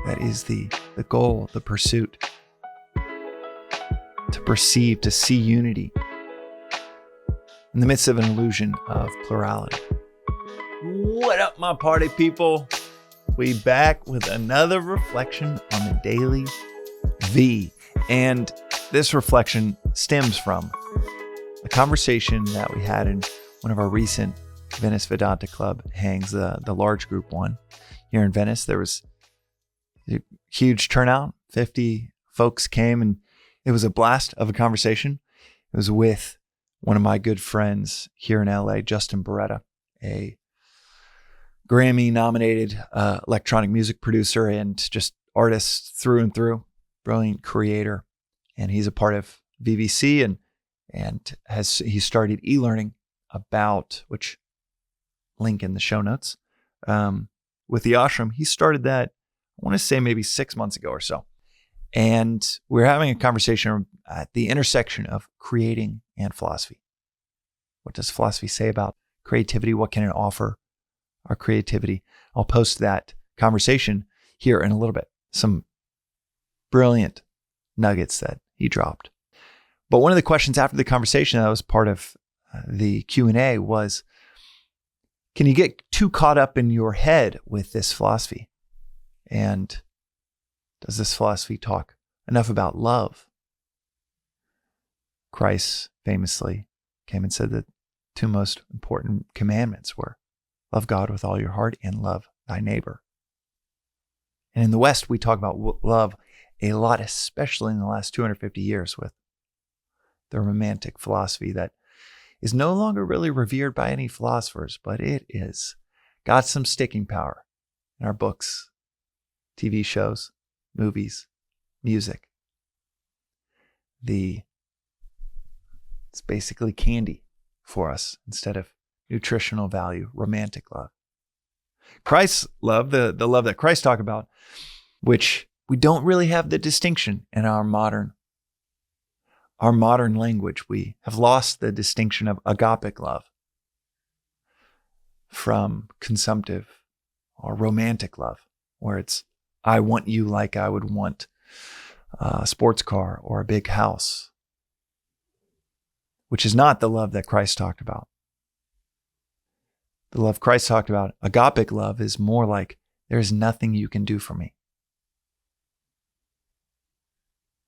That is the goal, the pursuit. To perceive, to see unity in the midst of an illusion of plurality. What up, my party people? We back with another reflection on the Daily V. And this reflection stems from a conversation that we had in one of our recent Venice Vedanta Club hangs, the large group one here in Venice. There was a huge turnout. 50 folks came, and it was a blast of a conversation. It was with one of my good friends here in LA, Justin Beretta, a Grammy-nominated electronic music producer and just artist through and through, brilliant creator. And he's a part of VVC and he started e-learning about, which link in the show notes, with the ashram. He started that, I want to say maybe 6 months ago or so. And we're having a conversation at the intersection of creating and philosophy. What does philosophy say about creativity? What can it offer our creativity? I'll post that conversation here in a little bit. Some brilliant nuggets that he dropped. But one of the questions after the conversation that was part of the Q&A was, can you get too caught up in your head with this philosophy? And does this philosophy talk enough about love? Christ famously came and said that two most important commandments were love God with all your heart and love thy neighbor. And in the West, we talk about love a lot, especially in the last 250 years with the romantic philosophy that is no longer really revered by any philosophers, but it is got some sticking power in our books, TV shows, movies, music. It's basically candy for us instead of nutritional value, romantic love. Christ's love, the love that Christ talked about, which we don't really have the distinction in our modern language. We have lost the distinction of agapic love from consumptive or romantic love, where it's, I want you like I would want a sports car or a big house, which is not the love that Christ talked about. The love Christ talked about, agapic love, is more like, there's nothing you can do for me.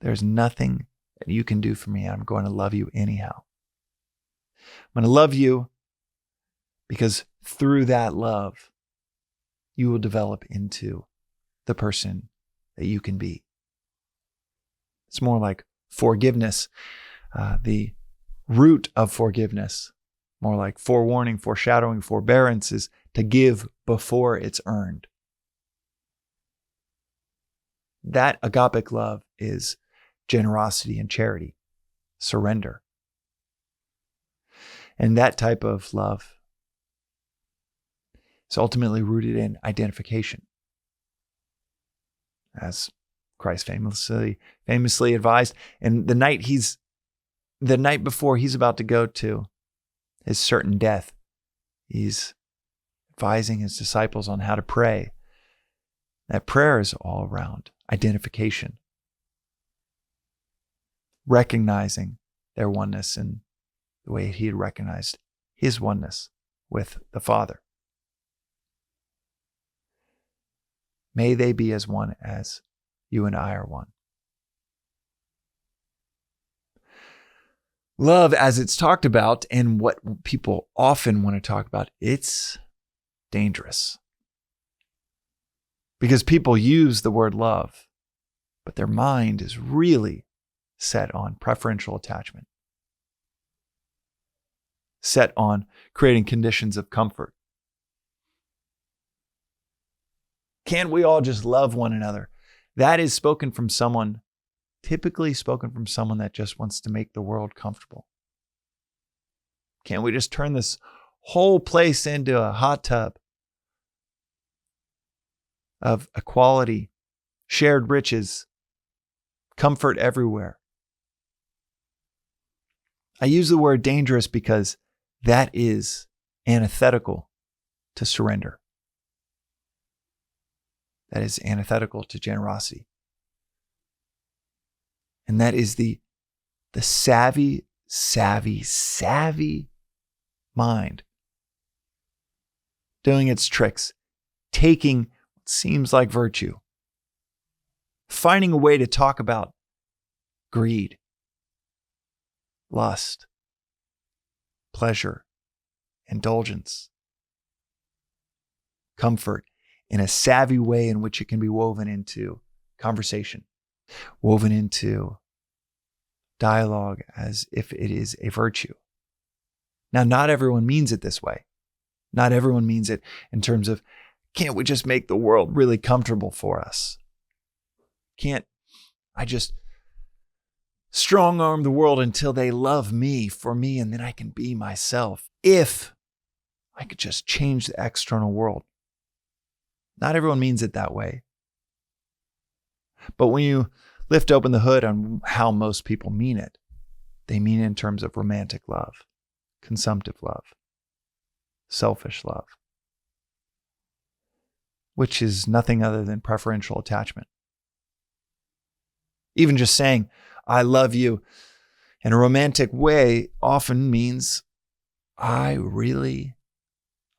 There's nothing that you can do for me. I'm going to love you anyhow. I'm going to love you because through that love, you will develop into the person that you can be. It's more like forgiveness, the root of forgiveness, more like forewarning, foreshadowing, forbearance is to give before it's earned. That agapic love is generosity and charity, surrender. And that type of love is ultimately rooted in identification. As Christ famously advised, and the night before he's about to go to his certain death, he's advising his disciples on how to pray. That prayer is all around identification, recognizing their oneness in the way he had recognized his oneness with the Father. May they be as one as you and I are one. Love, as it's talked about, and what people often want to talk about, it's dangerous. Because people use the word love, but their mind is really set on preferential attachment, set on creating conditions of comfort. Can't we all just love one another? That is typically spoken from someone that just wants to make the world comfortable. Can't we just turn this whole place into a hot tub of equality, shared riches, comfort everywhere? I use the word dangerous because that is antithetical to surrender. that is antithetical to generosity. And that is the savvy mind doing its tricks, taking what seems like virtue, finding a way to talk about greed, lust, pleasure, indulgence, comfort in a savvy way in which it can be woven into conversation, woven into dialogue as if it is a virtue. Now, not everyone means it this way. Not everyone means it in terms of, can't we just make the world really comfortable for us? Can't I just strong arm the world until they love me for me, and then I can be myself? If I could just change the external world. Not everyone means it that way. But when you lift open the hood on how most people mean it, they mean it in terms of romantic love, consumptive love, selfish love, which is nothing other than preferential attachment. Even just saying, I love you in a romantic way often means I really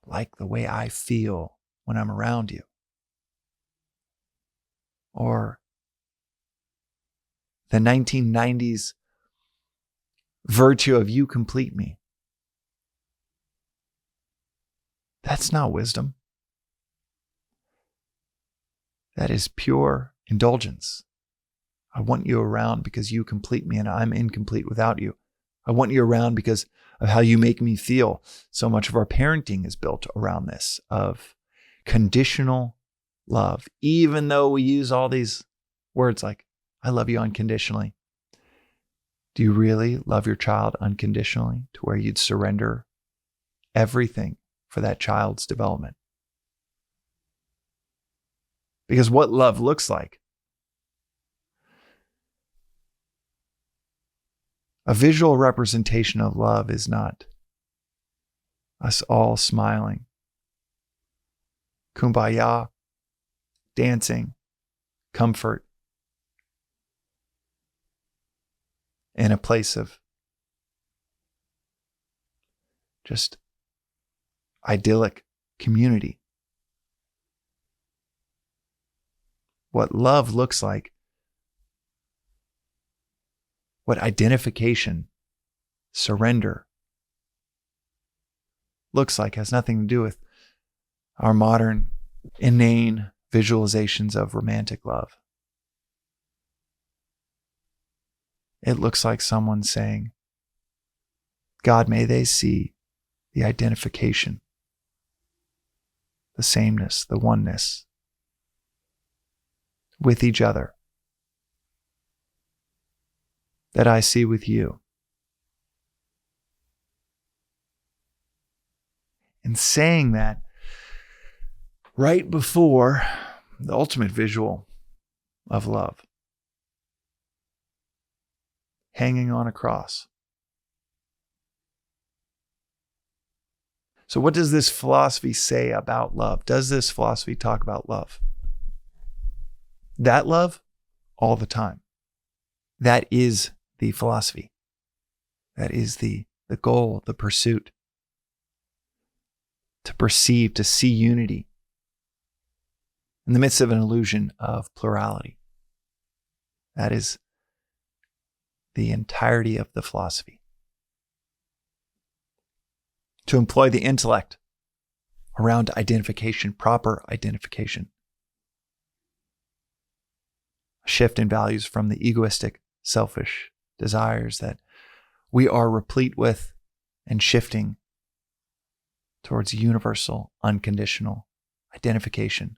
like the way I feel when I'm around you. Or the 1990s virtue of you complete me. That's not wisdom. That is pure indulgence. I want you around because you complete me and I'm incomplete without you. I want you around because of how you make me feel. So much of our parenting is built around this, of conditional love. Even though we use all these words like, I love you unconditionally. Do you really love your child unconditionally to where you'd surrender everything for that child's development? Because what love looks like, a visual representation of love is not us all smiling, kumbaya, dancing, comfort, in a place of just idyllic community. What love looks like, what identification, surrender looks like, has nothing to do with our modern, inane visualizations of romantic love. It looks like someone saying, God, may they see the identification, the sameness, the oneness with each other that I see with you. And saying that right before the ultimate visual of love, hanging on a cross. So what does this philosophy say about love? Does this philosophy talk about love? That love, all the time. That is the philosophy. That is the goal, the pursuit. To perceive, to see unity in the midst of an illusion of plurality. That is the entirety of the philosophy. To employ the intellect around identification, proper identification. A shift in values from the egoistic, selfish desires that we are replete with, and shifting towards universal, unconditional identification,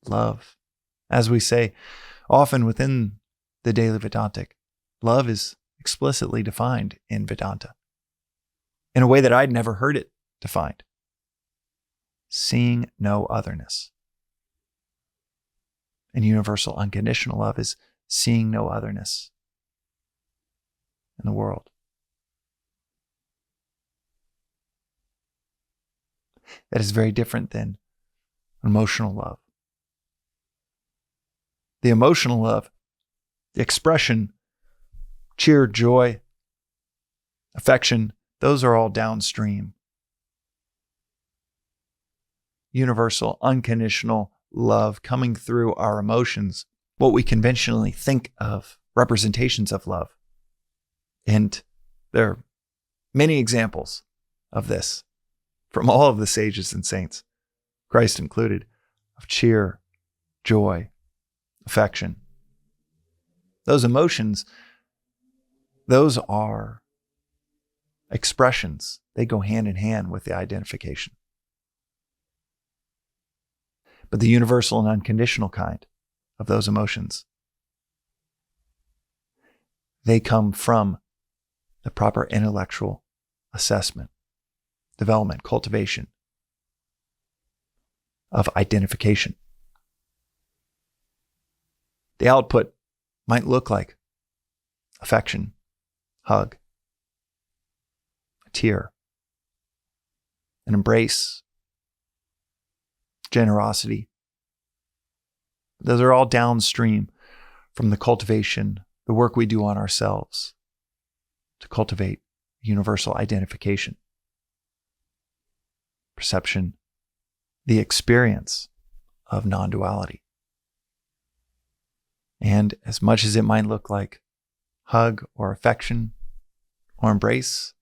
love. As we say often within the Daily Vedantic, love is explicitly defined in Vedanta in a way that I'd never heard it defined. Seeing no otherness. And universal unconditional love is seeing no otherness in the world. That is very different than emotional love, The emotional love, the expression, cheer, joy, affection, those are all downstream. Universal, unconditional love coming through our emotions, what we conventionally think of representations of love. And there are many examples of this from all of the sages and saints, Christ included, of cheer, joy, affection. Those emotions, those are expressions. They go hand in hand with the identification. But the universal and unconditional kind of those emotions, they come from the proper intellectual assessment, development, cultivation of identification. The output might look like affection, hug, a tear, an embrace, generosity. Those are all downstream from the cultivation, the work we do on ourselves to cultivate universal identification, perception, the experience of non-duality. And as much as it might look like hug or affection or embrace,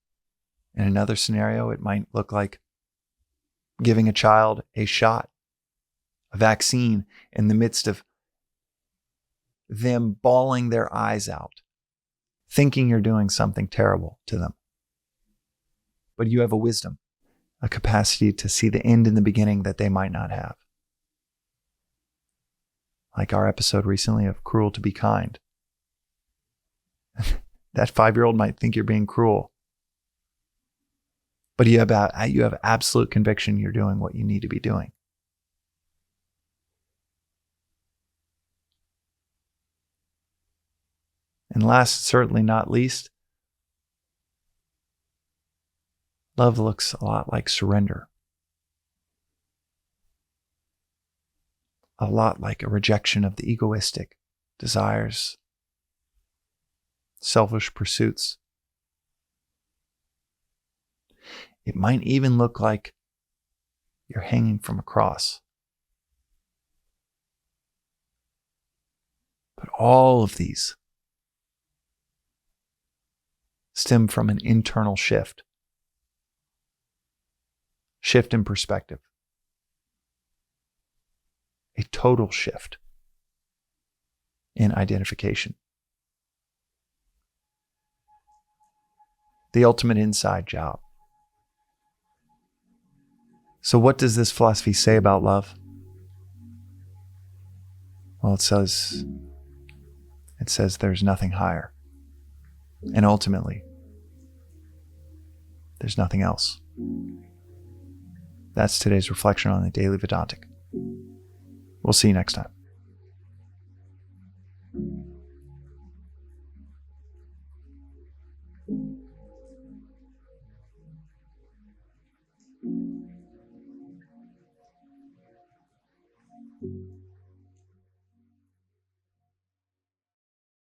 in another scenario, it might look like giving a child a shot, a vaccine, in the midst of them bawling their eyes out, thinking you're doing something terrible to them. But you have a wisdom, a capacity to see the end in the beginning that they might not have. Like our episode recently of Cruel to be Kind. That 5-year-old might think you're being cruel, but you have absolute conviction you're doing what you need to be doing. And last, certainly not least, love looks a lot like surrender. A lot like a rejection of the egoistic desires, selfish pursuits. It might even look like you're hanging from a cross. But all of these stem from an internal shift in perspective, a total shift in identification. The ultimate inside job. So what does this philosophy say about love? Well, it says there's nothing higher. And ultimately, there's nothing else. That's today's reflection on the Daily Vedantic. We'll see you next time.